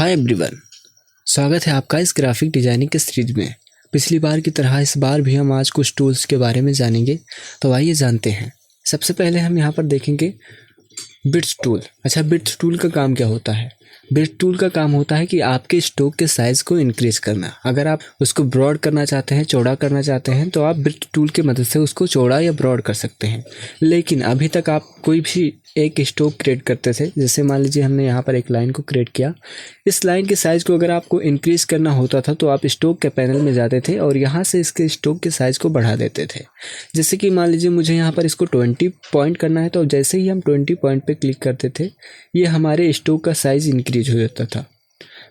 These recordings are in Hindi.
हाय एवरीवन, स्वागत है आपका इस ग्राफिक डिजाइनिंग के सीरीज में। पिछली बार की तरह इस बार भी हम आज कुछ टूल्स के बारे में जानेंगे, तो आइए जानते हैं। सबसे पहले हम यहाँ पर देखेंगे बिट्स टूल। अच्छा, बिट्स टूल का काम क्या होता है? बिट्स टूल का काम होता है कि आपके स्टोक के साइज़ को इंक्रीज करना। अगर आप उसको ब्रॉड करना चाहते हैं, चौड़ा करना चाहते हैं, तो आप बिट्स टूल की मदद से उसको चौड़ा या ब्रॉड कर सकते हैं। लेकिन अभी तक आप कोई भी एक स्टोक क्रिएट करते थे, जैसे मान लीजिए हमने यहाँ पर एक लाइन को क्रिएट किया। इस लाइन के साइज़ को अगर आपको इंक्रीज करना होता था तो आप स्टोक के पैनल में जाते थे और यहाँ से इसके स्टोक के साइज़ को बढ़ा देते थे। जैसे कि मान लीजिए मुझे यहाँ पर इसको 20 पॉइंट करना है, तो जैसे ही हम 20 पॉइंट पे क्लिक करते थे ये हमारे स्टोक का साइज़ इंक्रीज हो जाता था।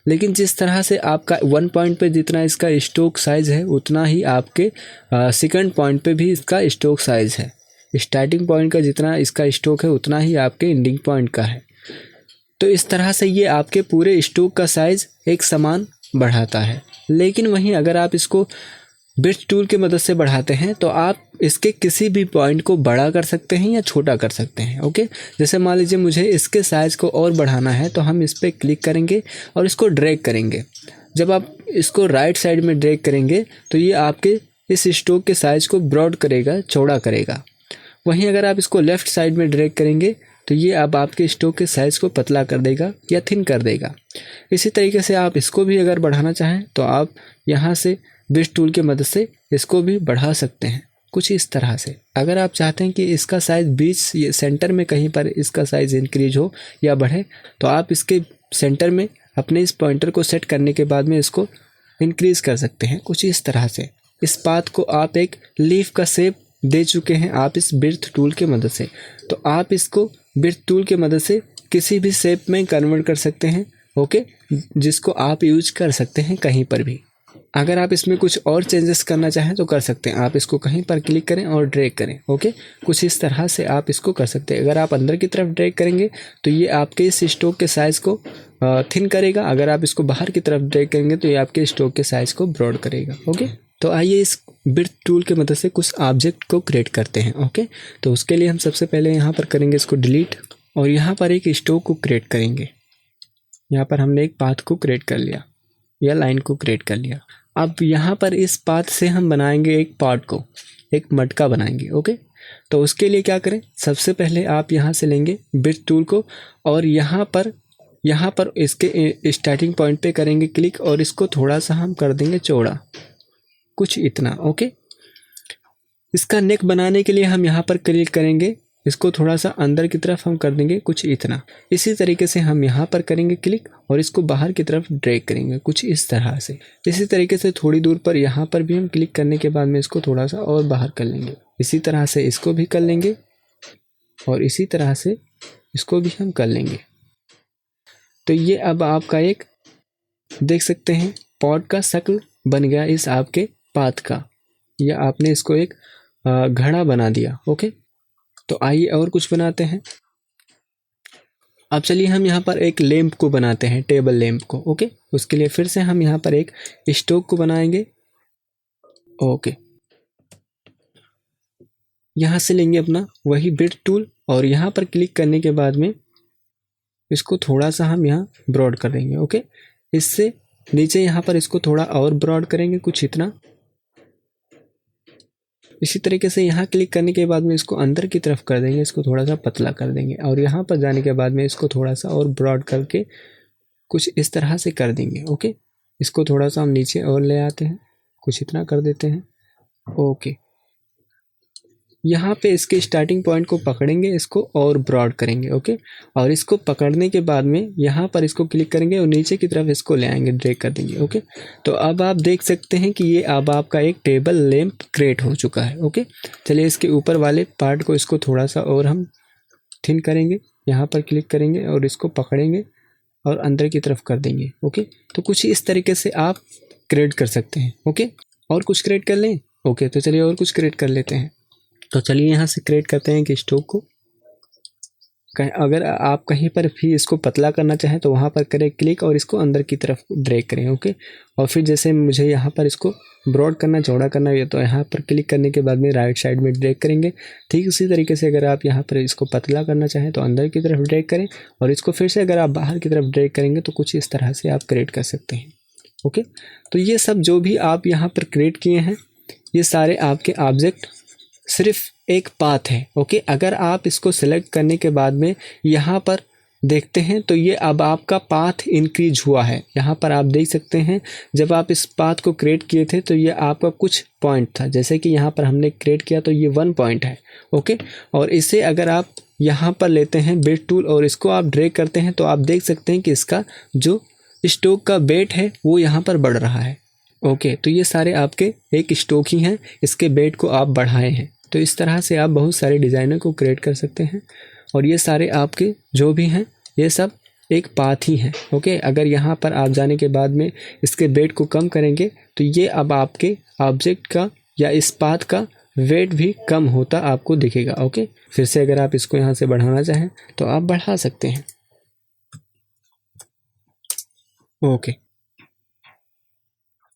लेकिन जिस तरह से आपका 1 पॉइंट पे जितना इसका स्टोक साइज़ है, उतना ही आपके सेकंड पॉइंट पे भी इसका स्टोक साइज़ है। स्टार्टिंग पॉइंट का जितना इसका स्टोक है उतना ही आपके एंडिंग पॉइंट का है। तो इस तरह से ये आपके पूरे स्टोक का साइज़ एक समान बढ़ाता है। लेकिन वहीं अगर आप इसको बिट्स टूल की मदद से बढ़ाते हैं तो आप इसके किसी भी पॉइंट को बड़ा कर सकते हैं या छोटा कर सकते हैं। ओके, जैसे मान लीजिए मुझे इसके साइज़ को और बढ़ाना है, तो हम इस पर क्लिक करेंगे और इसको ड्रैग करेंगे। जब आप इसको राइट साइड में ड्रैग करेंगे तो ये आपके इस स्टोक के साइज़ को ब्रॉड करेगा, चौड़ा करेगा। वहीं अगर आप इसको लेफ़्ट साइड में ड्रैग करेंगे तो ये अब आपके स्टोक के साइज़ को पतला कर देगा या थिन कर देगा। इसी तरीके से आप इसको भी अगर बढ़ाना चाहें तो आप यहाँ से बिट्स टूल की मदद से इसको भी बढ़ा सकते हैं, कुछ इस तरह से। अगर आप चाहते हैं कि इसका साइज़ बीच ये सेंटर में कहीं पर इसका साइज़ इंक्रीज हो या बढ़े, तो आप इसके सेंटर में अपने इस पॉइंटर को सेट करने के बाद में इसको इंक्रीज़ कर सकते हैं, कुछ इस तरह से। इस पाथ को आप एक लीफ का शेप दे चुके हैं आप इस बिट्स टूल के मदद से, तो आप इसको बिट्स टूल के मदद से किसी भी शेप में कन्वर्ट कर सकते हैं। ओके, जिसको आप यूज कर सकते हैं कहीं पर भी। अगर आप इसमें कुछ और चेंजेस करना चाहें तो कर सकते हैं। आप इसको कहीं पर क्लिक करें और ड्रैग करें। ओके, कुछ इस तरह से आप इसको कर सकते हैं। अगर आप अंदर की तरफ ड्रैग करेंगे तो ये आपके इस स्टोक के साइज़ को थिन करेगा। अगर आप इसको बाहर की तरफ ड्रैग करेंगे तो ये आपके स्टोक के साइज़ को ब्रॉड करेगा। ओके, तो आइए इस बिट्स टूल की मदद से कुछ ऑब्जेक्ट को क्रिएट करते हैं। ओके, तो उसके लिए हम सबसे पहले यहाँ पर करेंगे इसको डिलीट और यहाँ पर एक स्टोक को क्रिएट करेंगे। यहाँ पर हमने एक पाथ को क्रिएट कर लिया या लाइन को क्रिएट कर लिया। अब यहाँ पर इस पाथ से हम बनाएंगे एक पार्ट को, एक मटका बनाएंगे। ओके, तो उसके लिए क्या करें, सबसे पहले आप यहाँ से लेंगे बिट्स टूल को और यहाँ पर इसके स्टार्टिंग पॉइंट पे करेंगे क्लिक और इसको थोड़ा सा हम कर देंगे चौड़ा, कुछ इतना। ओके, इसका नेक बनाने के लिए हम यहाँ पर क्लिक करेंगे, इसको थोड़ा सा अंदर की तरफ हम कर देंगे कुछ इतना। इसी तरीके से हम यहाँ पर करेंगे क्लिक और इसको बाहर की तरफ ड्रैग करेंगे कुछ इस तरह से। इसी तरीके से थोड़ी दूर पर यहाँ पर भी हम क्लिक करने के बाद में इसको थोड़ा सा और बाहर कर लेंगे। इसी तरह से इसको भी कर लेंगे और इसी तरह से इसको भी हम कर लेंगे। तो ये अब आपका एक देख सकते हैं पॉट का शक्ल बन गया इस आपके पाथ का, या आपने इसको एक घड़ा बना दिया। ओके, तो आइए और कुछ बनाते हैं। अब चलिए हम यहाँ पर एक लैंप को बनाते हैं, टेबल लैंप को। ओके, उसके लिए फिर से हम यहाँ पर एक स्टोक को बनाएंगे। ओके, यहाँ से लेंगे अपना वही बिट्स टूल और यहाँ पर क्लिक करने के बाद में इसको थोड़ा सा हम यहाँ ब्रॉड कर देंगे। ओके, इससे नीचे यहाँ पर इसको थोड़ा और ब्रॉड करेंगे कुछ इतना। इसी तरीके से यहाँ क्लिक करने के बाद में इसको अंदर की तरफ कर देंगे, इसको थोड़ा सा पतला कर देंगे और यहाँ पर जाने के बाद में इसको थोड़ा सा और ब्रॉड करके कुछ इस तरह से कर देंगे। ओके, इसको थोड़ा सा हम नीचे और ले आते हैं, कुछ इतना कर देते हैं। ओके, यहाँ पे इसके स्टार्टिंग पॉइंट को पकड़ेंगे, इसको और ब्रॉड करेंगे। ओके, और इसको पकड़ने के बाद में यहाँ पर इसको क्लिक करेंगे और नीचे की तरफ इसको ले आएंगे, ड्रैग कर देंगे। ओके, तो अब आप देख सकते हैं कि ये अब आपका एक टेबल लैंप क्रिएट हो चुका है। ओके, चलिए इसके ऊपर वाले पार्ट को इसको थोड़ा सा और हम थिन करेंगे। यहाँ पर क्लिक करेंगे और इसको पकड़ेंगे और अंदर की तरफ कर देंगे। ओके, तो कुछ इस तरीके से आप क्रिएट कर सकते हैं। ओके, और कुछ क्रिएट कर लें। ओके, तो चलिए और कुछ क्रिएट कर लेते हैं। तो चलिए यहाँ से क्रिएट करते हैं कि स्टोक को। अगर आप कहीं पर भी इसको पतला करना चाहें तो वहाँ पर करें क्लिक और इसको अंदर की तरफ ड्रैग करें। ओके, और फिर जैसे मुझे यहाँ पर इसको ब्रॉड करना, चौड़ा करना है, तो यहाँ पर क्लिक करने के बाद में राइट साइड में ड्रैग करेंगे। ठीक उसी तरीके से अगर आप यहाँ पर इसको पतला करना चाहें तो अंदर की तरफ ड्रैग करें, और इसको फिर से अगर आप बाहर की तरफ ड्रैग करेंगे तो कुछ इस तरह से आप क्रिएट कर सकते हैं। ओके, तो ये सब जो भी आप यहाँ पर क्रिएट किए हैं ये सारे आपके ऑब्जेक्ट सिर्फ एक पाथ है। ओके, अगर आप इसको सिलेक्ट करने के बाद में यहाँ पर देखते हैं तो ये अब आपका पाथ इंक्रीज हुआ है। यहाँ पर आप देख सकते हैं जब आप इस पाथ को क्रिएट किए थे तो ये आपका कुछ पॉइंट था, जैसे कि यहाँ पर हमने क्रिएट किया तो ये 1 पॉइंट है। ओके, और इसे अगर आप यहाँ पर लेते हैं बेट टूल और इसको आप ड्रैग करते हैं तो आप देख सकते हैं कि इसका जो स्ट्रोक का बेट है वो यहाँ पर बढ़ रहा है। ओके, तो ये सारे आपके एक स्ट्रोक ही हैं, इसके बेट को आप बढ़ाए हैं। तो इस तरह से आप बहुत सारे डिज़ाइनर को क्रिएट कर सकते हैं, और ये सारे आपके जो भी हैं ये सब एक पाथ ही है। ओके, अगर यहाँ पर आप जाने के बाद में इसके वेट को कम करेंगे तो ये अब आपके ऑब्जेक्ट का या इस पाथ का वेट भी कम होता आपको दिखेगा। ओके, फिर से अगर आप इसको यहाँ से बढ़ाना चाहें तो आप बढ़ा सकते हैं। ओके,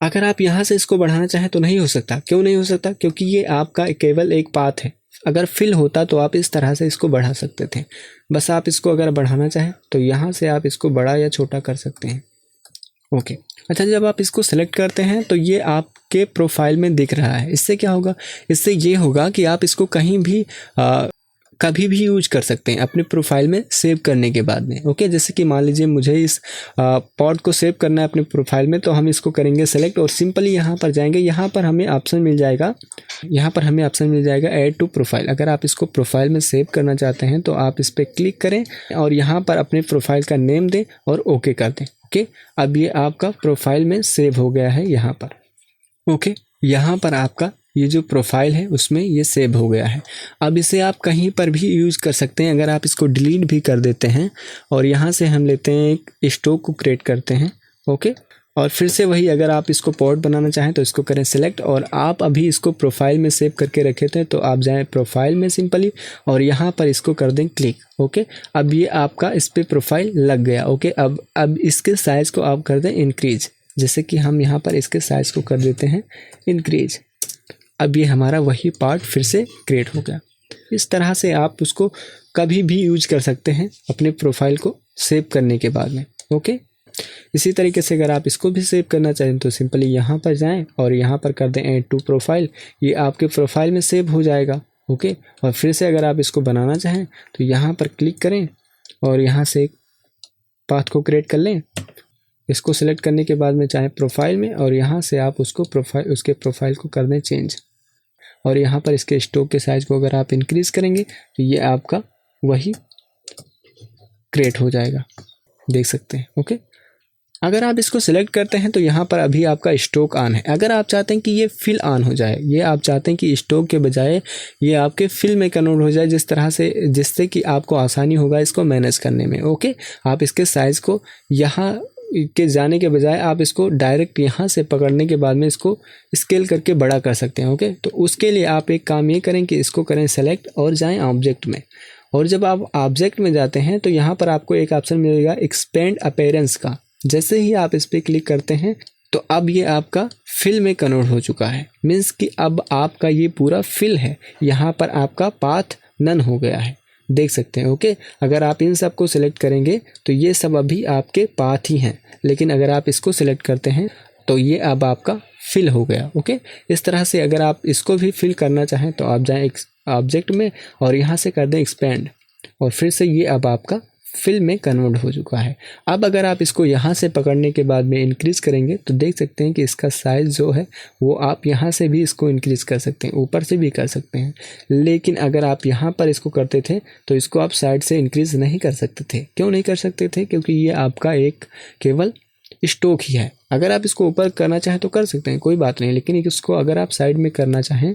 अगर आप यहाँ से इसको बढ़ाना चाहें तो नहीं हो सकता। क्यों नहीं हो सकता? क्योंकि ये आपका केवल एक पाथ है। अगर फिल होता तो आप इस तरह से इसको बढ़ा सकते थे। बस आप इसको अगर बढ़ाना चाहें तो यहाँ से आप इसको बड़ा या छोटा कर सकते हैं। ओके, अच्छा, जब आप इसको सेलेक्ट करते हैं तो ये आपके प्रोफाइल में दिख रहा है। इससे क्या होगा? इससे ये होगा कि आप इसको कहीं भी कभी भी यूज कर सकते हैं अपने प्रोफाइल में सेव करने के बाद में। ओके, जैसे कि मान लीजिए मुझे इस पॉड को सेव करना है अपने प्रोफाइल में, तो हम इसको करेंगे सेलेक्ट और सिंपली यहाँ पर जाएंगे। यहाँ पर हमें ऑप्शन मिल जाएगा ऐड टू प्रोफाइल। अगर आप इसको प्रोफाइल में सेव करना चाहते हैं तो आप इस पर क्लिक करें और यहाँ पर अपने प्रोफाइल का नेम दें और ओके कर दें। ओके, अब ये आपका प्रोफाइल में सेव हो गया है यहाँ पर। ओके, यहाँ पर आपका ये जो प्रोफाइल है उसमें ये सेव हो गया है। अब इसे आप कहीं पर भी यूज़ कर सकते हैं। अगर आप इसको डिलीट भी कर देते हैं और यहाँ से हम लेते हैं एक स्टॉक को क्रिएट करते हैं। ओके, और फिर से वही, अगर आप इसको पॉड बनाना चाहें तो इसको करें सिलेक्ट, और आप अभी इसको प्रोफाइल में सेव करके रखे थे तो आप जाएँ प्रोफाइल में सिंपली और यहाँ पर इसको कर दें क्लिक। ओके, अब ये आपका इस पर प्रोफाइल लग गया। ओके, अब इसके साइज़ को आप कर दें इंक्रीज, जैसे कि हम यहाँ पर इसके साइज़ को कर देते हैं इंक्रीज। अब ये हमारा वही पार्ट फिर से क्रिएट हो गया। इस तरह से आप उसको कभी भी यूज कर सकते हैं अपने प्रोफाइल को सेव करने के बाद में। ओके, इसी तरीके से अगर आप इसको भी सेव करना चाहें तो सिंपली यहाँ पर जाएं और यहाँ पर कर दें ऐड टू प्रोफाइल। ये आपके प्रोफाइल में सेव हो जाएगा। ओके, और फिर से अगर आप इसको बनाना चाहें तो यहाँ पर क्लिक करें और यहाँ से एक पाथ को क्रिएट कर लें। इसको सिलेक्ट करने के बाद में चाहे प्रोफाइल में, और यहाँ से आप उसके प्रोफाइल को कर दें चेंज, और यहाँ पर इसके स्टॉक के साइज़ को अगर आप इंक्रीज़ करेंगे तो ये आपका वही क्रिएट हो जाएगा, देख सकते हैं। ओके, अगर आप इसको सिलेक्ट करते हैं तो यहाँ पर अभी आपका स्टॉक ऑन है। अगर आप चाहते हैं कि ये फिल ऑन हो जाए, ये आप चाहते हैं कि स्टॉक के बजाय ये आपके फिल में कन्वर्ट हो जाए, जिससे कि आपको आसानी होगा इसको मैनेज करने में। ओके, आप इसके साइज़ को यहाँ के जाने के बजाय आप इसको डायरेक्ट यहाँ से पकड़ने के बाद में इसको स्केल करके बड़ा कर सकते हैं। ओके, तो उसके लिए आप एक काम ये करें कि इसको करें सेलेक्ट और जाएं ऑब्जेक्ट में, और जब आप ऑब्जेक्ट में जाते हैं तो यहाँ पर आपको एक ऑप्शन मिलेगा एक्सपेंड अपीयरेंस का। जैसे ही आप इस पर क्लिक करते हैं तो अब ये आपका फिल में कन्वर्ट हो चुका है। मीन्स कि अब आपका ये पूरा फिल है, यहाँ पर आपका पाथ नन हो गया है, देख सकते हैं। ओके, अगर आप इन सब को सिलेक्ट करेंगे तो ये सब अभी आपके पाथ ही हैं, लेकिन अगर आप इसको सिलेक्ट करते हैं तो ये अब आपका फिल हो गया। ओके, इस तरह से अगर आप इसको भी फिल करना चाहें तो आप जाएं ऑब्जेक्ट में और यहाँ से कर दें एक्सपेंड, और फिर से ये अब आपका फिल में कन्वर्ट हो चुका है। अब अगर आप इसको यहाँ से पकड़ने के बाद में इंक्रीज़ करेंगे तो देख सकते हैं कि इसका साइज़ जो है वो आप यहाँ से भी इसको इंक्रीज़ कर सकते हैं, ऊपर से भी कर सकते हैं। लेकिन अगर आप यहाँ पर इसको करते थे तो इसको आप साइड से इंक्रीज़ नहीं कर सकते थे। क्यों नहीं कर सकते थे? क्योंकि ये आपका एक केवल स्टॉक ही है। अगर आप इसको ऊपर करना चाहें तो कर सकते हैं, कोई बात नहीं, लेकिन इसको अगर आप साइड में करना चाहें,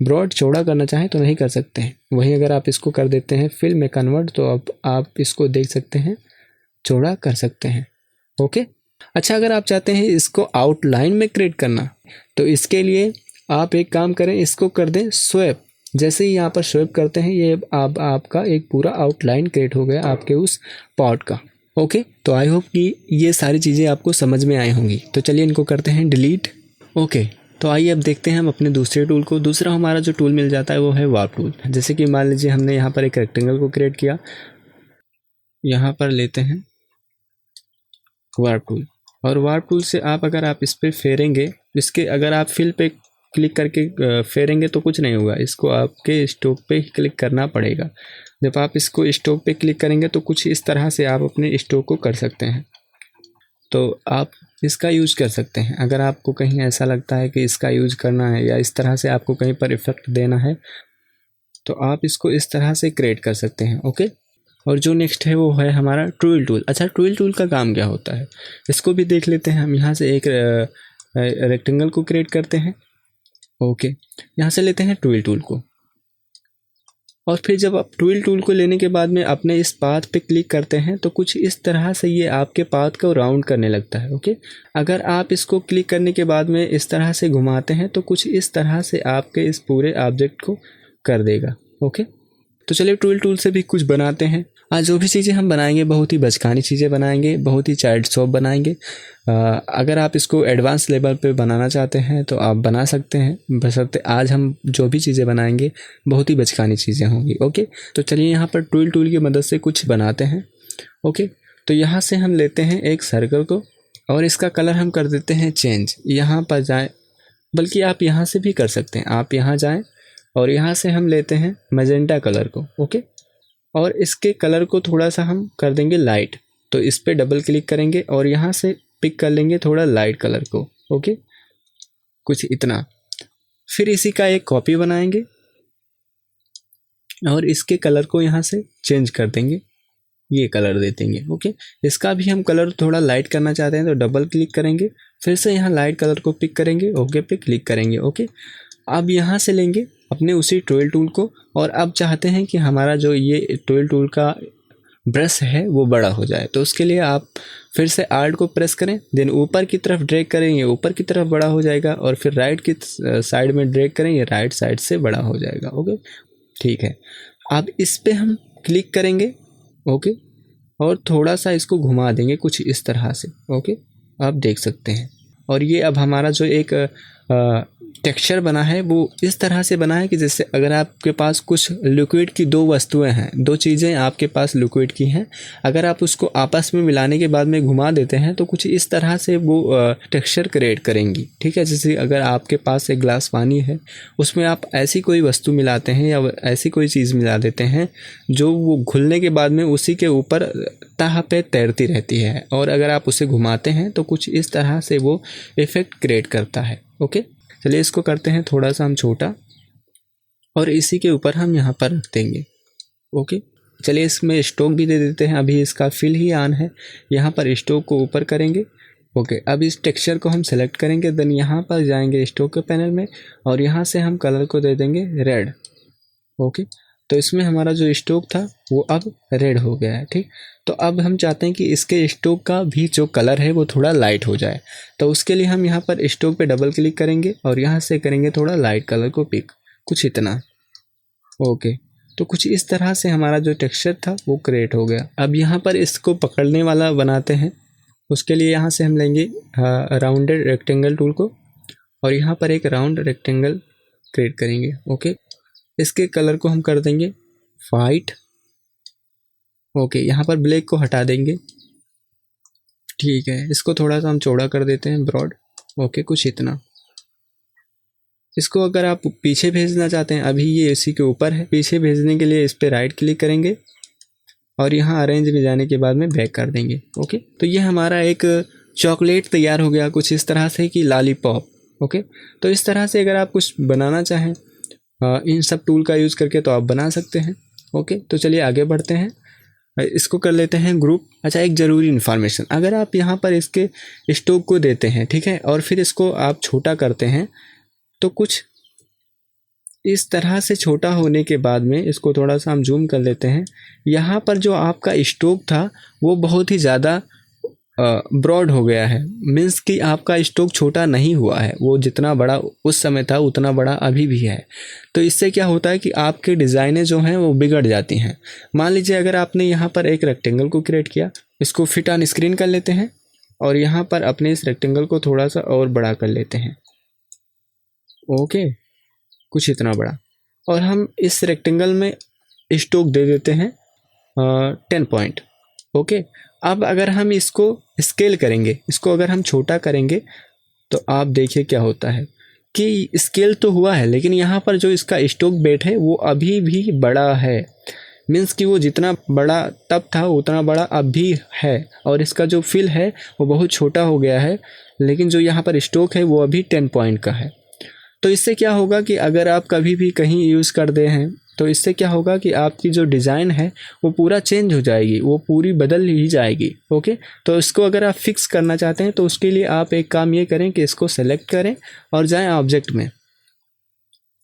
ब्रॉड चौड़ा करना चाहें तो नहीं कर सकते हैं। वहीं अगर आप इसको कर देते हैं फिल में कन्वर्ट तो अब आप इसको देख सकते हैं चौड़ा कर सकते हैं। ओके, अच्छा, अगर आप चाहते हैं इसको आउटलाइन में क्रिएट करना तो इसके लिए आप एक काम करें, इसको कर दें स्वैप। जैसे ही यहाँ पर स्वाइप करते हैं ये अब आपका एक पूरा आउटलाइन क्रिएट हो गया आपके उस पॉट का। ओके, तो आई होप कि ये सारी चीज़ें आपको समझ में आई होंगी। तो चलिए इनको करते हैं डिलीट। ओके, तो आइए अब देखते हैं हम अपने दूसरे टूल को। दूसरा हमारा जो टूल मिल जाता है वो है वार्प टूल। जैसे कि मान लीजिए हमने यहाँ पर एक रेक्टेंगल को क्रिएट किया, यहाँ पर लेते हैं वार्प टूल, और वार्प टूल से अगर आप इस पर फेरेंगे, इसके अगर आप फिल पे क्लिक करके फेरेंगे तो कुछ नहीं होगा, इसको आपके स्ट्रोक पे ही क्लिक करना पड़ेगा। जब आप इसको स्ट्रोक पे क्लिक करेंगे तो कुछ इस तरह से आप अपने स्ट्रोक को कर सकते हैं। तो आप इसका यूज़ कर सकते हैं। अगर आपको कहीं ऐसा लगता है कि इसका यूज़ करना है या इस तरह से आपको कहीं पर इफेक्ट देना है तो आप इसको इस तरह से क्रिएट कर सकते हैं। ओके, और जो नेक्स्ट है वो है हमारा ट्विल टूल। अच्छा, ट्विल टूल का काम क्या होता है इसको भी देख लेते हैं हम। यहाँ से एक रेक्टेंगल को क्रिएट करते हैं। ओके, यहाँ से लेते हैं ट्विल टूल को, और फिर जब आप ट्विल टूल को लेने के बाद में अपने इस पाथ पे क्लिक करते हैं तो कुछ इस तरह से ये आपके पाथ को राउंड करने लगता है। ओके, अगर आप इसको क्लिक करने के बाद में इस तरह से घुमाते हैं तो कुछ इस तरह से आपके इस पूरे ऑब्जेक्ट को कर देगा। ओके, तो चलिए ट्विल टूल से भी कुछ बनाते हैं। आज जो भी चीज़ें हम बनाएंगे बहुत ही बचकानी चीज़ें बनाएंगे, बहुत ही चाइल्ड शॉप बनाएंगे। अगर आप इसको एडवांस लेवल पे बनाना चाहते हैं तो आप बना सकते हैं, बशर्ते आज हम जो भी चीज़ें बनाएंगे बहुत ही बचकानी चीज़ें होंगी। ओके, तो चलिए यहाँ पर ट्विल टूल की मदद से कुछ बनाते हैं। ओके, तो यहाँ से हम लेते हैं एक सर्कल को और इसका कलर हम कर देते हैं चेंज। यहाँ पर जाएँ, बल्कि आप यहाँ से भी कर सकते हैं, आप यहाँ जाएँ और यहाँ से हम लेते हैं मैजेंटा कलर को। ओके, और इसके कलर को थोड़ा सा हम कर देंगे लाइट, तो इस पर डबल क्लिक करेंगे और यहाँ से पिक कर लेंगे थोड़ा लाइट कलर को। ओके, कुछ इतना। फिर इसी का एक कॉपी बनाएंगे और इसके कलर को यहाँ से चेंज कर देंगे, ये कलर दे देंगे। ओके, इसका भी हम कलर थोड़ा लाइट करना चाहते हैं तो डबल क्लिक करेंगे, फिर से यहाँ लाइट कलर को पिक करेंगे, ओके पे क्लिक करेंगे। ओके, अब यहाँ से लेंगे अपने उसी ट्विल टूल को और अब चाहते हैं कि हमारा जो ये ट्विल टूल का ब्रश है वो बड़ा हो जाए, तो उसके लिए आप फिर से आल्ट को प्रेस करें, देन ऊपर की तरफ ड्रैग करें, ये ऊपर की तरफ बड़ा हो जाएगा, और फिर राइट की साइड में ड्रैग करें, ये राइट साइड से बड़ा हो जाएगा। ओके, ठीक है। अब इस पे हम क्लिक करेंगे। ओके, और थोड़ा सा इसको घुमा देंगे कुछ इस तरह से। ओके, आप देख सकते हैं, और ये अब हमारा जो एक टेक्सचर बना है वो इस तरह से बना है कि जैसे अगर आपके पास कुछ लिक्विड की दो वस्तुएं हैं, दो चीज़ें आपके पास लिक्विड की हैं, अगर आप उसको आपस में मिलाने के बाद में घुमा देते हैं तो कुछ इस तरह से वो टेक्सचर क्रिएट करेंगी। ठीक है, जैसे अगर आपके पास एक गिलास पानी है, उसमें आप ऐसी कोई वस्तु मिलाते हैं या ऐसी कोई चीज़ मिला देते हैं जो वो घुलने के बाद में उसी के ऊपर तह पे तैरती रहती है, और अगर आप उसे घुमाते हैं तो कुछ इस तरह से वो इफ़ेक्ट क्रिएट करता है। ओके, चलिए इसको करते हैं थोड़ा सा हम छोटा, और इसी के ऊपर हम यहाँ पर रख देंगे। ओके, चलिए इसमें स्ट्रोक भी दे देते हैं, अभी इसका फिल ही ऑन है, यहाँ पर स्ट्रोक को ऊपर करेंगे। ओके, अब इस टेक्सचर को हम सेलेक्ट करेंगे, देन यहाँ पर जाएंगे स्ट्रोक के पैनल में और यहाँ से हम कलर को दे देंगे रेड। ओके, तो इसमें हमारा जो स्ट्रोक था वो अब रेड हो गया है। ठीक, तो अब हम चाहते हैं कि इसके स्ट्रोक का भी जो कलर है वो थोड़ा लाइट हो जाए, तो उसके लिए हम यहाँ पर स्ट्रोक पे डबल क्लिक करेंगे और यहाँ से करेंगे थोड़ा लाइट कलर को पिक, कुछ इतना। ओके, तो कुछ इस तरह से हमारा जो टेक्सचर था वो क्रिएट हो गया। अब यहाँ पर इसको पकड़ने वाला बनाते हैं, उसके लिए यहाँ से हम लेंगे राउंडेड रेक्टेंगल टूल को और यहाँ पर एक राउंड रेक्टेंगल क्रिएट करेंगे। ओके, इसके कलर को हम कर देंगे वाइट। ओके, यहाँ पर ब्लैक को हटा देंगे। ठीक है, इसको थोड़ा सा हम चौड़ा कर देते हैं, ब्रॉड। ओके, कुछ इतना। इसको अगर आप पीछे भेजना चाहते हैं, अभी ये इसी के ऊपर है, पीछे भेजने के लिए इस पर राइट क्लिक करेंगे और यहाँ अरेंज में जाने के बाद में बैक कर देंगे। ओके, तो ये हमारा एक चॉकलेट तैयार हो गया कुछ इस तरह से कि लॉलीपॉप। ओके, तो इस तरह से अगर आप कुछ बनाना चाहें इन सब टूल का यूज़ करके तो आप बना सकते हैं। ओके, तो चलिए आगे बढ़ते हैं, इसको कर लेते हैं ग्रुप। अच्छा, एक ज़रूरी इन्फॉर्मेशन, अगर आप यहाँ पर इसके स्ट्रोक को देते हैं, ठीक है, और फिर इसको आप छोटा करते हैं तो कुछ इस तरह से छोटा होने के बाद में इसको थोड़ा सा हम जूम कर लेते हैं, यहाँ पर जो आपका स्ट्रोक था वो बहुत ही ज़्यादा ब्रॉड हो गया है, मीन्स कि आपका स्टोक छोटा नहीं हुआ है, वो जितना बड़ा उस समय था उतना बड़ा अभी भी है। तो इससे क्या होता है कि आपके डिज़ाइनें जो हैं वो बिगड़ जाती हैं। मान लीजिए अगर आपने यहाँ पर एक रेक्टेंगल को क्रिएट किया, इसको फिट ऑन स्क्रीन कर लेते हैं और यहाँ पर अपने इस रेक्टेंगल को थोड़ा सा और बड़ा कर लेते हैं, ओके, कुछ इतना बड़ा, और हम इस रेक्टेंगल में स्टोक दे देते हैं 10 पॉइंट, ओके। अब अगर हम इसको स्केल करेंगे, इसको अगर हम छोटा करेंगे तो आप देखिए क्या होता है कि स्केल तो हुआ है लेकिन यहाँ पर जो इसका स्टोक वेट है वो अभी भी बड़ा है, मीन्स कि वो जितना बड़ा तब था उतना बड़ा अब भी है, और इसका जो फिल है वो बहुत छोटा हो गया है, लेकिन जो यहाँ पर स्टोक है वो अभी 10 पॉइंट का है। तो इससे क्या होगा कि अगर आप कभी भी कहीं यूज़ कर दे हैं तो इससे क्या होगा कि आपकी जो डिज़ाइन है वो पूरा चेंज हो जाएगी, वो पूरी बदल ही जाएगी, ओके। तो इसको अगर आप फिक्स करना चाहते हैं तो उसके लिए आप एक काम ये करें कि इसको सेलेक्ट करें और जाएं ऑब्जेक्ट में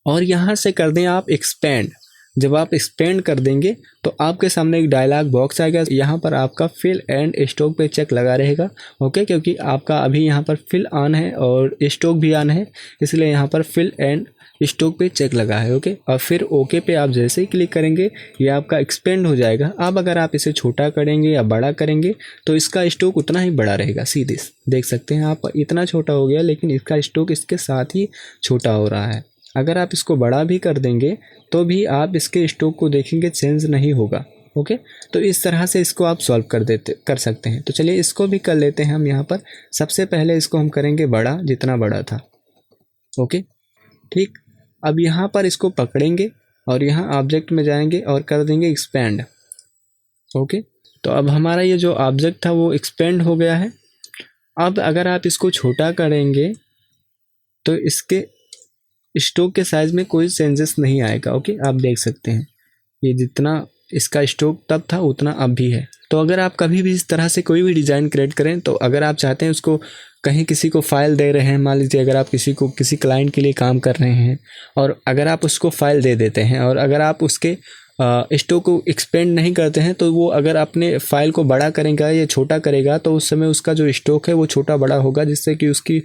और यहाँ से कर दें आप एक्सपेंड। जब आप एक्सपेंड कर देंगे तो आपके सामने एक डायलॉग बॉक्स आएगा, यहाँ पर आपका फिल एंड स्टोक पे चेक लगा रहेगा, ओके, क्योंकि आपका अभी यहाँ पर फिल ऑन है और स्टोक भी ऑन है, इसलिए यहाँ पर फिल एंड स्टोक पे चेक लगा है, ओके। और फिर ओके पे आप जैसे ही क्लिक करेंगे ये आपका एक्सपेंड हो जाएगा। अब अगर आप इसे छोटा करेंगे या बड़ा करेंगे तो इसका स्टोक उतना ही बड़ा रहेगा, सीधे देख सकते हैं आप, इतना छोटा हो गया लेकिन इसका स्टोक इसके साथ ही छोटा हो रहा है। अगर आप इसको बड़ा भी कर देंगे तो भी आप इसके स्टोक को देखेंगे चेंज नहीं होगा, ओके। तो इस तरह से इसको आप सॉल्व कर सकते हैं। तो चलिए इसको भी कर लेते हैं हम यहाँ पर। सबसे पहले इसको हम करेंगे बड़ा, जितना बड़ा था, ओके, ठीक। अब यहाँ पर इसको पकड़ेंगे और यहाँ ऑब्जेक्ट में जाएंगे और कर देंगे एक्सपेंड, ओके। तो अब हमारा ये जो ऑब्जेक्ट था वो एक्सपेंड हो गया है। अब अगर आप इसको छोटा करेंगे तो इसके स्टोक के साइज़ में कोई चेंजेस नहीं आएगा, ओके। आप देख सकते हैं ये जितना इसका स्टोक तब था उतना अब भी है। तो अगर आप कभी भी इस तरह से कोई भी डिज़ाइन क्रिएट करें तो अगर आप चाहते हैं उसको कहीं किसी को फाइल दे रहे हैं, मान लीजिए अगर आप किसी क्लाइंट के लिए काम कर रहे हैं और अगर आप उसको फाइल दे देते हैं और अगर आप उसके स्टोक को एक्सपेंड नहीं करते हैं तो वो अगर अपने फाइल को बड़ा करेगा या छोटा करेगा तो उस समय उसका जो स्टोक है वो छोटा बड़ा होगा, जिससे कि उसकी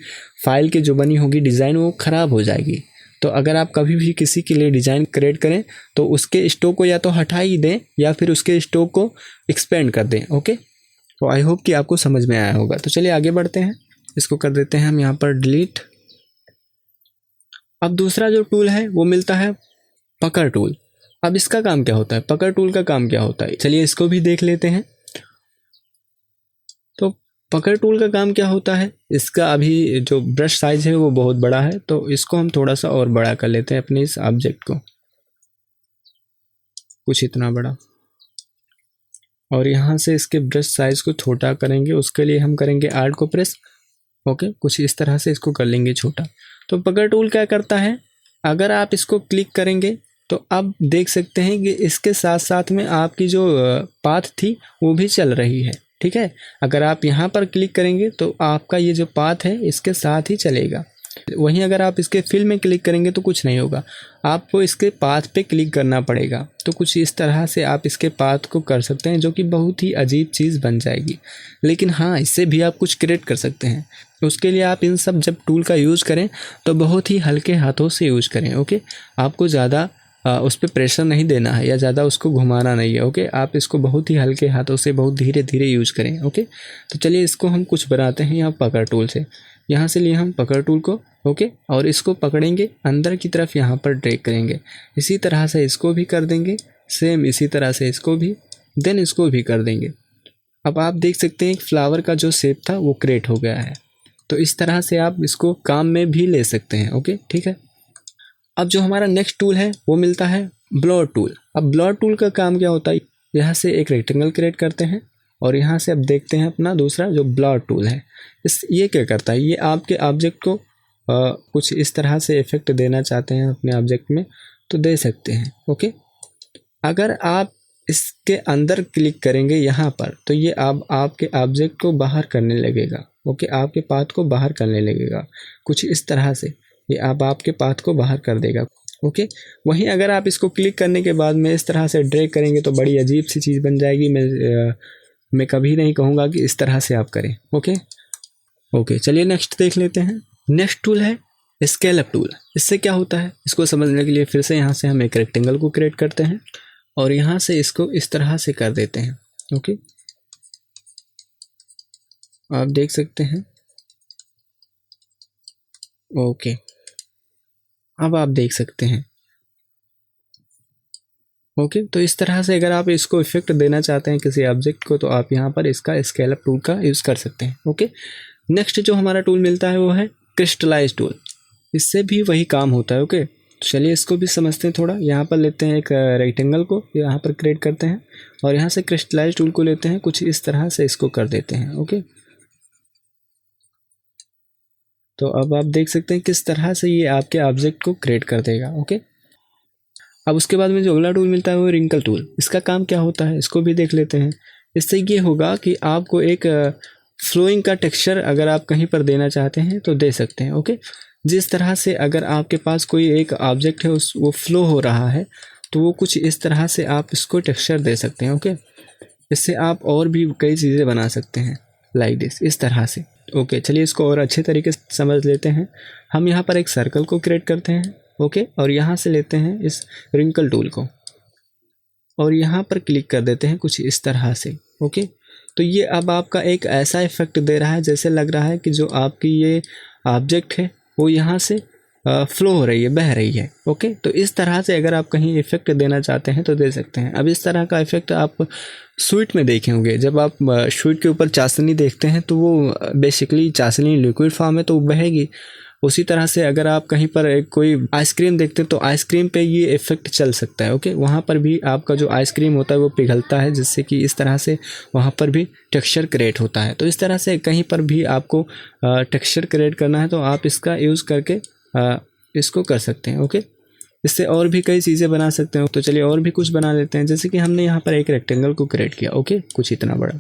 फाइल की जो बनी होगी डिज़ाइन वो ख़राब हो जाएगी। तो अगर आप कभी भी किसी के लिए डिज़ाइन क्रिएट करें तो उसके स्टोक को या तो हटा ही दें या फिर उसके स्टोक को एक्सपेंड कर दें, ओके। तो आई होप कि आपको समझ में आया होगा। तो चलिए आगे बढ़ते हैं, इसको कर देते हैं हम यहाँ पर डिलीट। अब दूसरा जो टूल है वो मिलता है पकड़ टूल। अब इसका काम क्या होता है, पकड़ टूल का काम क्या होता है, चलिए इसको भी देख लेते हैं। तो पकड़ टूल का काम क्या होता है, इसका अभी जो ब्रश साइज है वो बहुत बड़ा है, तो इसको हम थोड़ा सा और बड़ा कर लेते हैं अपने इस ऑब्जेक्ट को, कुछ इतना बड़ा, और यहाँ से इसके ब्रश साइज को छोटा करेंगे। उसके लिए हम करेंगे आल्ट को प्रेस, ओके, कुछ इस तरह से इसको कर लेंगे छोटा। तो पकड़ टूल क्या करता है, अगर आप इसको क्लिक करेंगे तो आप देख सकते हैं कि इसके साथ साथ में आपकी जो पाथ थी वो भी चल रही है, ठीक है। अगर आप यहाँ पर क्लिक करेंगे तो आपका ये जो पाथ है इसके साथ ही चलेगा। वहीं अगर आप इसके फिल में क्लिक करेंगे तो कुछ नहीं होगा, आपको इसके पाथ पे क्लिक करना पड़ेगा। तो कुछ इस तरह से आप इसके पाथ को कर सकते हैं, जो कि बहुत ही अजीब चीज़ बन जाएगी। लेकिन हाँ, इससे भी आप कुछ क्रिएट कर सकते हैं। उसके लिए आप इन सब जब टूल का यूज़ करें तो बहुत ही हल्के हाथों से यूज़ करें, ओके। आपको ज़्यादा उस पर प्रेशर नहीं देना है या ज़्यादा उसको घुमाना नहीं है, ओके। आप इसको बहुत ही हल्के हाथों से बहुत धीरे धीरे यूज़ करें, ओके। तो चलिए इसको हम कुछ बनाते हैं यहाँ पकड़ टूल से। यहाँ से लिए हम पकड़ टूल को, ओके, और इसको पकड़ेंगे अंदर की तरफ यहाँ पर ड्रैग करेंगे। इसी तरह से इसको भी कर देंगे, सेम इसी तरह से इसको भी, देन इसको भी कर देंगे। अब आप देख सकते हैं फ्लावर का जो शेप था वो क्रिएट हो गया है। तो इस तरह से आप इसको काम में भी ले सकते हैं, ओके, ठीक है। अब जो हमारा नेक्स्ट टूल है वो मिलता है ब्लर टूल। अब ब्लर टूल का काम क्या होता है, यहाँ से एक रेक्टेंगल क्रिएट करते हैं और यहाँ से अब देखते हैं अपना दूसरा जो ब्लर टूल है, ये क्या करता है, ये आपके ऑब्जेक्ट को कुछ इस तरह से इफेक्ट देना चाहते हैं अपने ऑब्जेक्ट में तो दे सकते हैं, ओके। अगर आप इसके अंदर क्लिक करेंगे यहाँ पर तो ये आपके ऑब्जेक्ट को बाहर करने लगेगा, ओके, आपके पाथ को बाहर करने लगेगा कुछ इस तरह से, ये आपके पाथ को बाहर कर देगा, ओके। वहीं अगर आप इसको क्लिक करने के बाद में इस तरह से ड्रैग करेंगे तो बड़ी अजीब सी चीज़ बन जाएगी। मैं मैं कभी नहीं कहूँगा कि इस तरह से आप करें। ओके, चलिए नेक्स्ट देख लेते हैं। नेक्स्ट टूल है स्केल अप टूल। इससे क्या होता है इसको समझने के लिए फिर से यहाँ से हम एक रेक्टेंगल को क्रिएट करते हैं और यहाँ से इसको इस तरह से कर देते हैं। ओके, आप देख सकते हैं। ओके, अब आप देख सकते हैं। ओके, तो इस तरह से अगर आप इसको इफेक्ट देना चाहते हैं किसी ऑब्जेक्ट को तो आप यहाँ पर इसका स्केल अप टूल का यूज़ कर सकते हैं। ओके, नेक्स्ट जो हमारा टूल मिलता है वो है क्रिस्टलाइज टूल। इससे भी वही काम होता है। ओके, तो चलिए इसको भी समझते हैं थोड़ा। यहाँ पर लेते हैं एक रेक्टेंगल को, यहाँ पर क्रिएट करते हैं और यहाँ से क्रिस्टलाइज टूल को लेते हैं, कुछ इस तरह से इसको कर देते हैं। ओके, तो अब आप देख सकते हैं किस तरह से ये आपके ऑब्जेक्ट को क्रिएट कर देगा। ओके, अब उसके बाद में जो अगला टूल मिलता है वो रिंकल टूल। इसका काम क्या होता है इसको भी देख लेते हैं। इससे ये होगा कि आपको एक फ्लोइंग का टेक्सचर अगर आप कहीं पर देना चाहते हैं तो दे सकते हैं। ओके, जिस तरह से अगर आपके पास कोई एक ऑब्जेक्ट है वो फ्लो हो रहा है तो वो कुछ इस तरह से आप इसको टेक्सचर दे सकते हैं। ओके, इससे आप और भी कई चीज़ें बना सकते हैं लाइक दिस, इस तरह से। ओके, चलिए इसको और अच्छे तरीके से समझ लेते हैं। हम यहाँ पर एक सर्कल को क्रिएट करते हैं। ओके, और यहाँ से लेते हैं इस रिंकल टूल को और यहाँ पर क्लिक कर देते हैं कुछ इस तरह से। ओके, तो ये अब आपका एक ऐसा इफेक्ट दे रहा है जैसे लग रहा है कि जो आपकी ये ऑब्जेक्ट है वो यहाँ से फ्लो हो रही है, बह रही है। ओके, तो इस तरह से अगर आप कहीं इफेक्ट देना चाहते हैं तो दे सकते हैं। अब इस तरह का इफेक्ट आप स्वीट में देखे होंगे। जब आप स्वीट के ऊपर चाशनी देखते हैं तो वो बेसिकली चाशनी लिक्विड फॉर्म है तो वो बहेगी। उसी तरह से अगर आप कहीं पर कोई आइसक्रीम देखते हैं तो आइसक्रीम पे ये इफेक्ट चल सकता है। ओके, वहाँ पर भी आपका जो आइसक्रीम होता है वो पिघलता है जिससे कि इस तरह से वहाँ पर भी टेक्सचर क्रिएट होता है। तो इस तरह से कहीं पर भी आपको टेक्सचर क्रिएट करना है तो आप इसका यूज़ करके इसको कर सकते हैं। ओके, इससे और भी कई चीज़ें बना सकते हैं। तो चलिए और भी कुछ बना लेते हैं। जैसे कि हमने यहाँ पर एक रेक्टेंगल को क्रिएट किया। ओके, कुछ इतना बड़ा,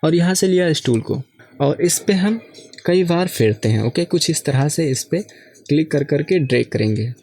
और यहाँ से लिया इस टूल को और इस पे हम कई बार फेरते हैं। ओके, कुछ इस तरह से इस पे क्लिक कर करके ड्रैग करेंगे।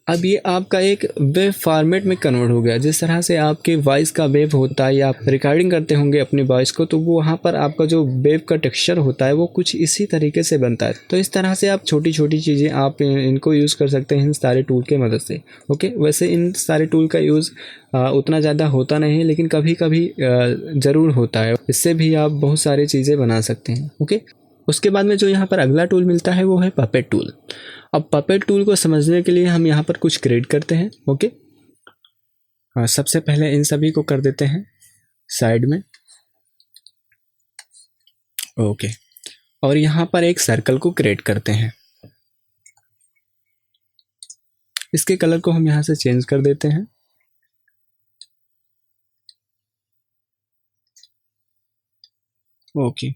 अब ये आपका एक वेब फॉर्मेट में कन्वर्ट हो गया। जिस तरह से आपके वॉइस का वेव होता है या आप रिकॉर्डिंग करते होंगे अपनी वॉइस को तो वो वहाँ पर आपका जो वेव का टेक्सचर होता है वो कुछ इसी तरीके से बनता है। तो इस तरह से आप छोटी छोटी चीज़ें आप इनको यूज़ कर सकते हैं इन सारे टूल के मदद से। ओके, वैसे इन सारे टूल का यूज़ उतना ज़्यादा होता नहीं है लेकिन कभी कभी ज़रूर होता है। इससे भी आप बहुत सारी चीज़ें बना सकते हैं। ओके, उसके बाद में जो यहाँ पर अगला टूल मिलता है वो है पपेट टूल। अब पपेट टूल को समझने के लिए हम यहाँ पर कुछ क्रिएट करते हैं। ओके, सबसे पहले इन सभी को कर देते हैं साइड में। ओके, और यहाँ पर एक सर्कल को क्रिएट करते हैं। इसके कलर को हम यहाँ से चेंज कर देते हैं। ओके,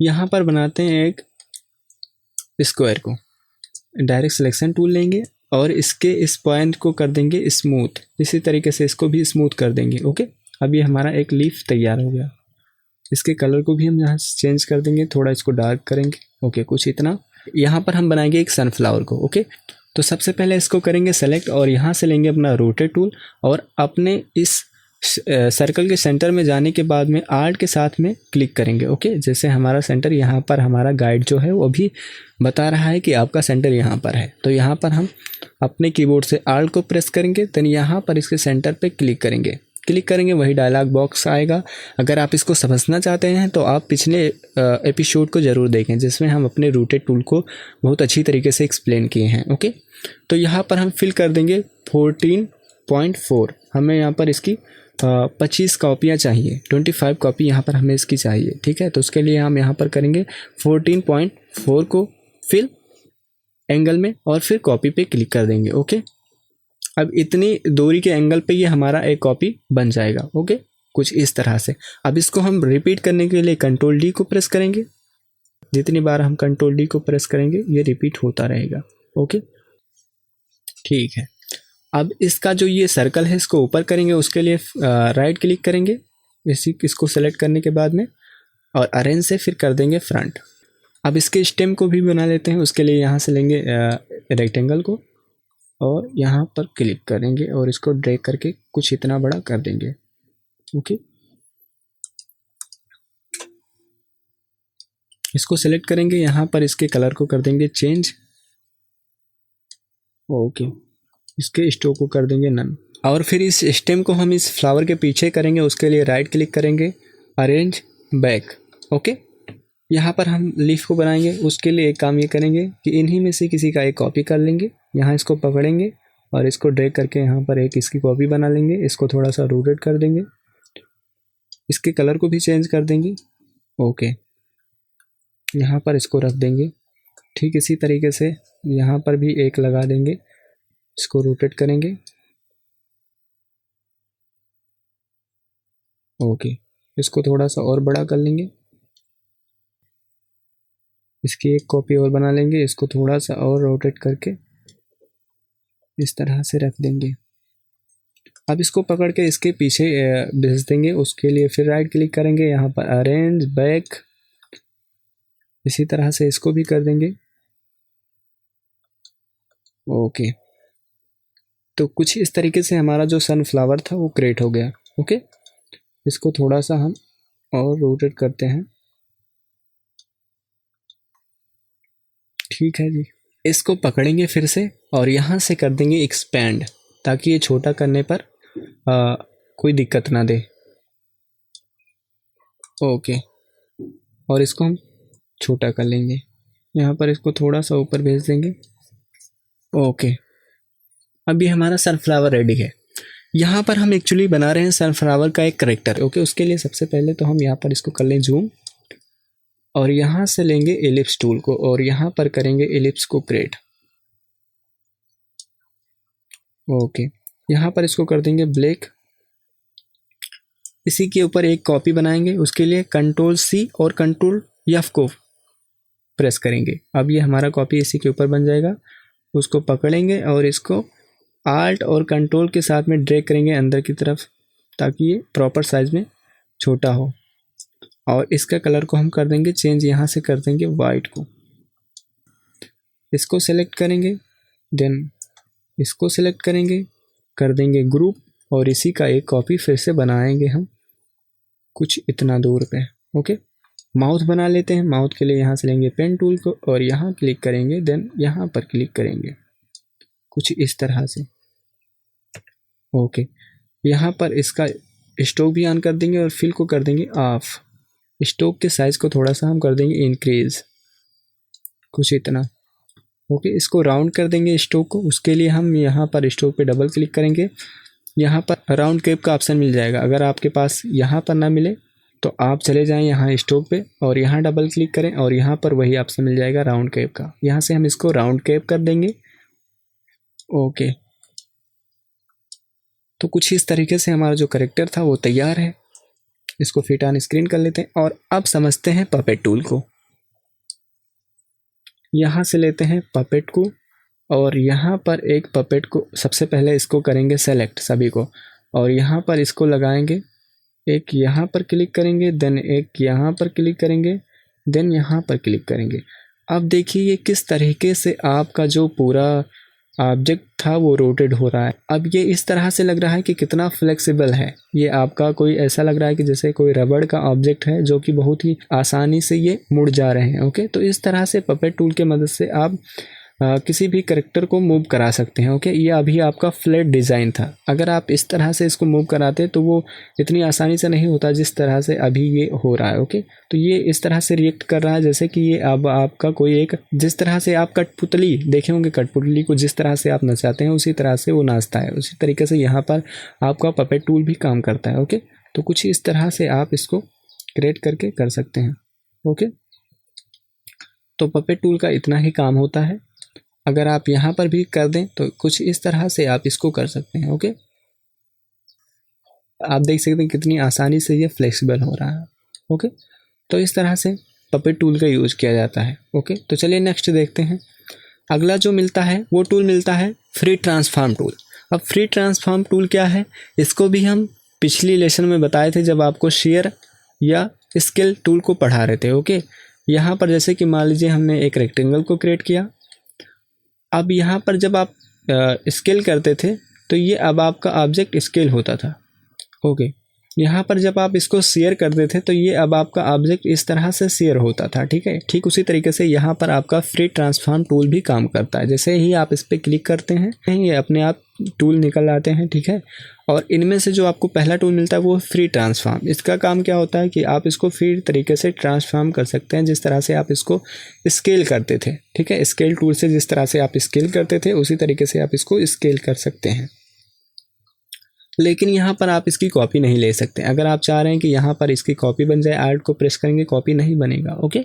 यहाँ पर बनाते हैं एक स्क्वायर को। डायरेक्ट सिलेक्शन टूल लेंगे और इसके इस पॉइंट को कर देंगे स्मूथ। इसी तरीके से इसको भी स्मूथ कर देंगे। ओके, अब ये हमारा एक लीफ तैयार हो गया। इसके कलर को भी हम यहाँ से चेंज कर देंगे, थोड़ा इसको डार्क करेंगे। ओके, कुछ इतना। यहाँ पर हम बनाएंगे एक सनफ्लावर को। ओके, तो सबसे पहले इसको करेंगे सेलेक्ट और यहाँ से लेंगे अपना रोटेट टूल और अपने इस सर्कल के सेंटर में जाने के बाद में आर्ट के साथ में क्लिक करेंगे। ओके, जैसे हमारा सेंटर यहाँ पर हमारा गाइड जो है वो अभी बता रहा है कि आपका सेंटर यहाँ पर है। तो यहाँ पर हम अपने कीबोर्ड से आर्ट को प्रेस करेंगे, देन यहाँ पर इसके सेंटर पे क्लिक करेंगे, वही डायलॉग बॉक्स आएगा। अगर आप इसको समझना चाहते हैं तो आप पिछले एपिसोड को ज़रूर देखें जिसमें हम अपने रूटेड टूल को बहुत अच्छी तरीके से एक्सप्लेन किए हैं। ओके, तो यहाँ पर हम फिल कर देंगे 14.4। हमें यहाँ पर इसकी 25 कॉपियाँ चाहिए, 25 कॉपी यहाँ पर हमें इसकी चाहिए। ठीक है, तो उसके लिए हम यहाँ पर करेंगे 14.4 को फिल एंगल में और फिर कॉपी पे क्लिक कर देंगे। ओके, अब इतनी दूरी के एंगल पे ये हमारा एक कॉपी बन जाएगा। ओके, कुछ इस तरह से। अब इसको हम रिपीट करने के लिए कंट्रोल डी को प्रेस करेंगे। जितनी बार हम कंट्रोल डी को प्रेस करेंगे ये रिपीट होता रहेगा। ओके, ठीक है। अब इसका जो ये सर्कल है इसको ऊपर करेंगे, उसके लिए राइट क्लिक करेंगे इसको सेलेक्ट करने के बाद में और अरेंज से फिर कर देंगे फ्रंट। अब इसके स्टेम को भी बना लेते हैं। उसके लिए यहाँ से लेंगे रेक्टेंगल को और यहाँ पर क्लिक करेंगे और इसको ड्रैग करके कुछ इतना बड़ा कर देंगे। ओके, इसको सेलेक्ट करेंगे, यहाँ पर इसके कलर को कर देंगे चेंज। ओके, इसके स्ट्रोक को कर देंगे नन। और फिर इस स्टेम को हम इस फ्लावर के पीछे करेंगे, उसके लिए राइट क्लिक करेंगे, अरेंज बैक। ओके, यहाँ पर हम लीफ को बनाएंगे, उसके लिए एक काम ये करेंगे कि इन्हीं में से किसी का एक कॉपी कर लेंगे, यहाँ इसको पकड़ेंगे और इसको ड्रैग करके यहाँ पर एक इसकी कॉपी बना लेंगे। इसको थोड़ा सा रोटेट कर देंगे, इसके कलर को भी चेंज कर देंगे। ओके, यहाँ पर इसको रख देंगे। ठीक इसी तरीके से यहाँ पर भी एक लगा देंगे, इसको रोटेट करेंगे। ओके, इसको थोड़ा सा और बड़ा कर लेंगे, इसकी एक कॉपी और बना लेंगे, इसको थोड़ा सा और रोटेट करके इस तरह से रख देंगे। अब इसको पकड़ के इसके पीछे भेज देंगे, उसके लिए फिर राइट क्लिक करेंगे, यहाँ पर अरेंज बैक। इसी तरह से इसको भी कर देंगे। ओके, तो कुछ इस तरीके से हमारा जो सनफ्लावर था वो क्रिएट हो गया। ओके, इसको थोड़ा सा हम और रोटेट करते हैं। ठीक है जी, इसको पकड़ेंगे फिर से और यहाँ से कर देंगे एक्सपैंड, ताकि ये छोटा करने पर कोई दिक्कत ना दे। ओके, और इसको हम छोटा कर लेंगे, यहाँ पर इसको थोड़ा सा ऊपर भेज देंगे। ओके, अभी हमारा सनफ्लावर रेडी है। यहाँ पर हम एक्चुअली बना रहे हैं सनफ्लावर का एक करेक्टर। ओके, उसके लिए सबसे पहले तो हम यहाँ पर इसको कर लें जूम और यहाँ से लेंगे एलिप्स टूल को और यहाँ पर करेंगे एलिप्स को क्रिएट। ओके, यहाँ पर इसको कर देंगे ब्लैक। इसी के ऊपर एक कॉपी बनाएंगे, उसके लिए कंट्रोल सी और कंट्रोल एफ को प्रेस करेंगे। अब ये हमारा कॉपी इसी के ऊपर बन जाएगा। उसको पकड़ेंगे और इसको आल्ट और कंट्रोल के साथ में ड्रैग करेंगे अंदर की तरफ, ताकि ये प्रॉपर साइज में छोटा हो। और इसका कलर को हम कर देंगे चेंज, यहाँ से कर देंगे वाइट को। इसको सेलेक्ट करेंगे, देन इसको सेलेक्ट करेंगे, कर देंगे ग्रुप और इसी का एक कॉपी फिर से बनाएंगे हम कुछ इतना दूर पे। ओके, माउथ बना लेते हैं। माउथ के लिए यहाँ से लेंगे पेन टूल को और यहाँ क्लिक करेंगे, देन यहाँ पर क्लिक करेंगे कुछ इस तरह से। ओके, यहाँ पर इसका स्ट्रोक भी ऑन कर देंगे और फिल को कर देंगे ऑफ। स्ट्रोक के साइज को थोड़ा सा हम कर देंगे इंक्रीज, कुछ इतना। ओके, इसको राउंड कर देंगे स्ट्रोक को। उसके लिए हम यहाँ पर स्ट्रोक पे डबल क्लिक करेंगे, यहाँ पर राउंड केप का ऑप्शन मिल जाएगा। अगर आपके पास यहाँ पर ना मिले तो आप चले जाएं यहाँ स्ट्रोक पे और यहाँ डबल क्लिक करें और यहाँ पर वही ऑप्शन मिल जाएगा राउंड केप का। यहाँ से हम इसको राउंड केप कर देंगे। ओके, तो कुछ इस तरीके से हमारा जो करेक्टर था वो तैयार है। इसको फिट ऑन स्क्रीन कर लेते हैं और अब समझते हैं पपेट टूल को। यहाँ से लेते हैं पपेट को और यहाँ पर एक पपेट को सबसे पहले इसको करेंगे सेलेक्ट सभी को और यहाँ पर इसको लगाएंगे। एक यहाँ पर क्लिक करेंगे, देन एक यहाँ पर क्लिक करेंगे, देन यहाँ पर क्लिक करेंगे। अब देखिए ये किस तरीके से आपका जो पूरा ऑब्जेक्ट था वो रोटेट हो रहा है। अब ये इस तरह से लग रहा है कि कितना फ्लेक्सिबल है। ये आपका कोई ऐसा लग रहा है कि जैसे कोई रबड़ का ऑब्जेक्ट है जो कि बहुत ही आसानी से ये मुड़ जा रहे हैं। ओके, तो इस तरह से पपेट टूल के मदद से आप किसी भी करेक्टर को मूव करा सकते हैं। ओके, ये अभी आपका फ्लैट डिज़ाइन था। अगर आप इस तरह से इसको मूव कराते तो वो इतनी आसानी से नहीं होता जिस तरह से अभी ये हो रहा है। ओके, तो ये इस तरह से रिएक्ट कर रहा है जैसे कि ये अब आपका कोई एक, जिस तरह से आप कठपुतली देखे होंगे, कठपुतली को जिस तरह से आप नचाते हैं उसी तरह से वो नाचता है। उसी तरीके से यहाँ पर आपका पपेट टूल भी काम करता है। ओके, तो कुछ इस तरह से आप इसको क्रिएट करके कर सकते हैं। ओके, तो पपेट टूल का इतना ही काम होता है। अगर आप यहाँ पर भी कर दें तो कुछ इस तरह से आप इसको कर सकते हैं। ओके, आप देख सकते हैं कितनी आसानी से ये फ्लेक्सिबल हो रहा है। ओके, तो इस तरह से पपेट टूल का यूज़ किया जाता है। ओके, तो चलिए नेक्स्ट देखते हैं। अगला जो मिलता है वो टूल मिलता है फ्री ट्रांसफॉर्म टूल। अब फ्री ट्रांसफॉर्म टूल क्या है, इसको भी हम पिछली लेसन में बताए थे जब आपको शेयर या स्केल टूल को पढ़ा रहे थे। ओके, यहाँ पर जैसे कि मान लीजिए हमने एक रेक्टेंगल को क्रिएट किया। अब यहाँ पर जब आप स्केल करते थे तो ये अब आपका ऑब्जेक्ट स्केल होता था। ओके, यहाँ पर जब आप इसको शेयर करते थे तो ये अब आपका ऑब्जेक्ट इस तरह से शेयर होता था, ठीक है। ठीक उसी तरीके से यहाँ पर आपका फ्री ट्रांसफॉर्म टूल भी काम करता है। जैसे ही आप इस पर क्लिक करते हैं ये अपने आप टूल निकल आते हैं, ठीक है। और इनमें से जो आपको पहला टूल मिलता है वो फ्री ट्रांसफॉर्म। इसका काम क्या होता है कि आप इसको फ्री तरीके से ट्रांसफॉर्म कर सकते हैं, जिस तरह से आप इसको स्केल करते थे, ठीक है। स्केल टूल से जिस तरह से आप स्केल करते थे उसी तरीके से आप इसको स्केल कर सकते हैं। लेकिन यहाँ पर आप इसकी कॉपी नहीं ले सकते। अगर आप चाह रहे हैं कि यहाँ पर इसकी कॉपी बन जाए, आर्ट को प्रेस करेंगे कॉपी नहीं बनेगा, ओके।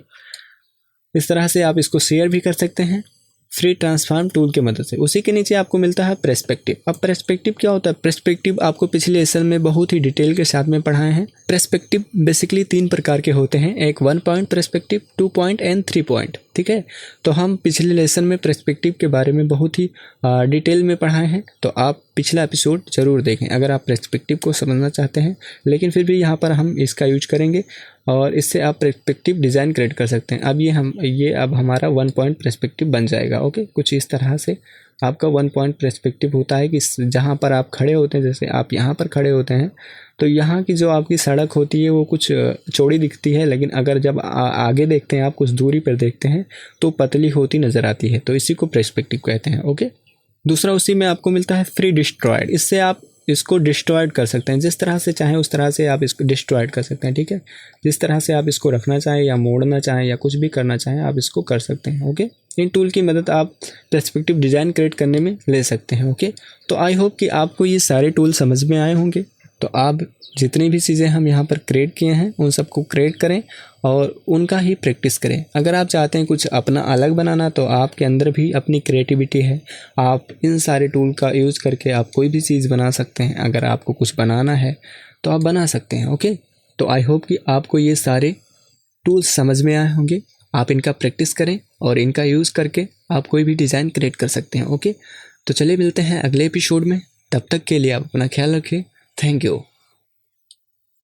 इस तरह से आप इसको शेयर भी कर सकते हैं फ्री ट्रांसफॉर्म टूल की मदद से। उसी के नीचे आपको मिलता है पर्सपेक्टिव। अब पर्सपेक्टिव क्या होता है? पर्सपेक्टिव आपको पिछले लेसन में बहुत ही डिटेल के साथ में पढ़ाए हैं। पर्सपेक्टिव बेसिकली 3 प्रकार के होते हैं, एक 1 point perspective, 2 point and 3 point, ठीक है। तो हम पिछले लेसन में पर्सपेक्टिव के बारे में बहुत ही डिटेल में पढ़ाए हैं, तो आप पिछला एपिसोड जरूर देखें अगर आप पर्सपेक्टिव को समझना चाहते हैं। लेकिन फिर भी यहाँ पर हम इसका यूज करेंगे और इससे आप पर्सपेक्टिव डिज़ाइन क्रिएट कर सकते हैं। अब ये अब हमारा 1 पॉइंट पर्सपेक्टिव बन जाएगा, ओके। कुछ इस तरह से आपका 1 पॉइंट पर्सपेक्टिव होता है कि जहाँ पर आप खड़े होते हैं, जैसे आप यहाँ पर खड़े होते हैं तो यहाँ की जो आपकी सड़क होती है वो कुछ चौड़ी दिखती है, लेकिन अगर जब आगे देखते हैं, आप कुछ दूरी पर देखते हैं तो पतली होती नज़र आती है, तो इसी को पर्सपेक्टिव कहते हैं, ओके। दूसरा उसी में आपको मिलता है फ्री डिस्ट्रॉयड। इससे आप इसको डिस्ट्रॉयड कर सकते हैं, जिस तरह से चाहें उस तरह से आप इसको डिस्ट्रॉयड कर सकते हैं, ठीक है। जिस तरह से आप इसको रखना चाहें या मोड़ना चाहें या कुछ भी करना चाहें आप इसको कर सकते हैं, ओके। इन टूल की मदद आप पर्सपेक्टिव डिज़ाइन क्रिएट करने में ले सकते हैं, ओके। तो आई होप कि आपको ये सारे टूल समझ में आए होंगे। तो आप जितनी भी चीज़ें हम यहाँ पर क्रिएट किए हैं उन सबको क्रिएट करें और उनका ही प्रैक्टिस करें। अगर आप चाहते हैं कुछ अपना अलग बनाना तो आपके अंदर भी अपनी क्रिएटिविटी है, आप इन सारे टूल का यूज़ करके आप कोई भी चीज़ बना सकते हैं। अगर आपको कुछ बनाना है तो आप बना सकते हैं, ओके। तो आई होप कि आपको ये सारे टूल्स समझ में आए होंगे। आप इनका प्रैक्टिस करें और इनका यूज़ करके आप कोई भी डिज़ाइन क्रिएट कर सकते हैं, ओके। तो चलिए मिलते हैं अगले एपिसोड में, तब तक के लिए आप अपना ख्याल रखें। Thank you.